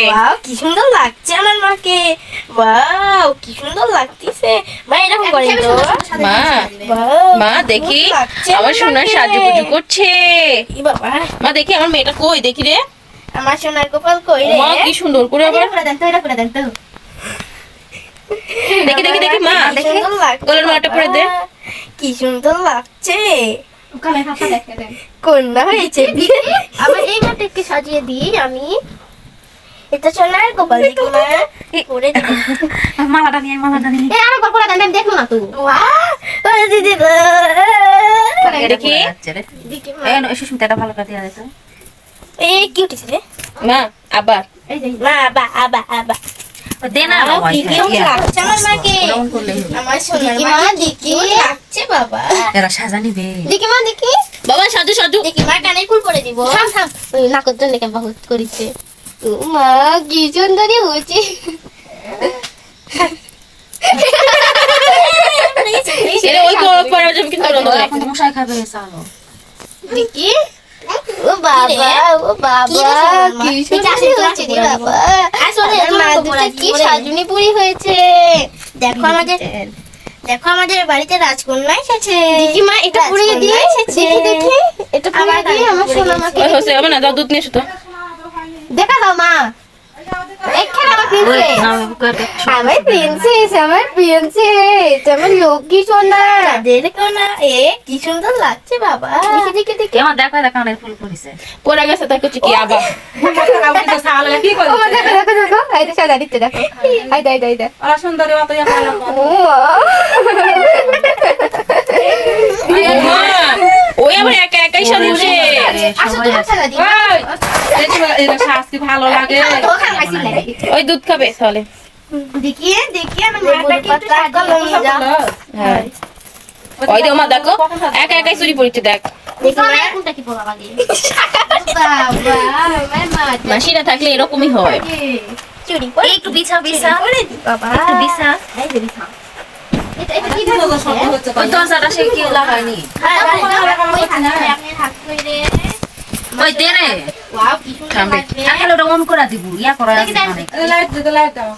Wow কি সুন্দর লাগছে আমার মাকে। ওয়াও কি সুন্দর লাগতেছে। মা এরকম করেন তো। মা ওয়াও মা দেখি লাগছে আমার সোনার মাকে। সাজুগুজু করছে। ই বাবা মা দেখি আমার মেয়েটা কই দেখি রে। আমার সোনার গোপাল কই রে। মা কি সুন্দর করে আবার এটা করে দেন তো। দেখি দেখি দেখি মা কি সুন্দর লাগছে গলার মালাটা পরে দে। বাবা। কি সুন্দর লাগছে। ওখানে হাতা দেখে দেন। কন্যা হয়েছে। আবার এই মাটাকে সাজিয়ে দিই আমি। এটা সোনার গোপাল দেখি মা। পরে দিই। মালাটা নিয়ে এই আরো গল্প দেন দেন দেখো না তুই ওয়াও ওরে দিদি দেখি দেখি মা। এসে সুতাটা ভালো করে দিয়া দে তো এই কি উঠেছে রে। মা আবার এই যে মা আবা আবা আবা দে না ওয়াও, কি সুন্দর লাগছে আমার মাকে। আমার সোনার মা দেখি লাগছে বাবা। এরা সাজা নিবে দেখি মা দেখি। বাবা সাজু সাজু দেখি মা কানের ফুল করে দিব। থাম থাম ওই নাকর জন্য কেমন বহুত করিছে। ও মা কি সুন্দরই হয়েছে। এরে ওই করো পরে যাবে কিন্তু বন্ধ করে এখন মশাই খাবে চালো দেখি ও বাবা ও বাবা কি সুন্দর হয়েছে রে বাবা। আসলে মা দুটো কি সাজুনি পুরি হয়েছে। দেখো আমাদের বাড়িতে রাজকন্যা এসেছে। দেখি মা এটা পুরিয়ে দিয়ে এসেছে। দেখি এটা পুরিয়ে দিয়ে আমার সোনা মাকে। ওই হচ্ছে হবে না দাও দুধ নিয়ে এসো তো। দেখা দাও মা। এখানে আমার প্রিন্সেস। আমার প্রিন্সেস আমার প্রিন্সেস আমার লক্ষ্মী সোনা। দেখো না এ কি সুন্দর লাগছে বাবা। দেখি দেখি দেখি। কেমন দেখো দেখো অনেক ফুল করেছে পরে গেছে তাই করছে কি আবার ও মা দেখো দেখো দেখো আইতে সাদা দিতে দেখো। আইতে আইতে আইতে ওরা সুন্দরী অত ও মা মা ওই আবার একা একাই সাজুছে। আসো তোমার সাদা দিই। শাস্তি ভালো লাগে ও খাইছি লাগে। ওই দুধ খাবে তাহলে। দেখি দেখি আমার মাটাকে একটু সাজিয়ে দাও। হ্যাঁ ওই দেখো মা দেখো একা একাই চুরি পড়ছে দেখ। দেখি মা কোনটা কি পড়া লাগে। বাবা আমার মা মাসিরা থাকলে এরকমই হয়। চুরি করে একটু বিছাও বিছা করে দি বাবা। একটু বিছা এই যে বিছা। এটা কি ভালো হচ্ছে। ওই দরজাটা সে কি লাগায়নি আপনি হাত ধরে ওই দে রে ওয়াও কি সুন্দর থামবে। লাগছে। আর হলো ওটা অন করে দিব ইয়া করা আছে দেখি দেন। অনেক লাইট দিতে লাইট দাও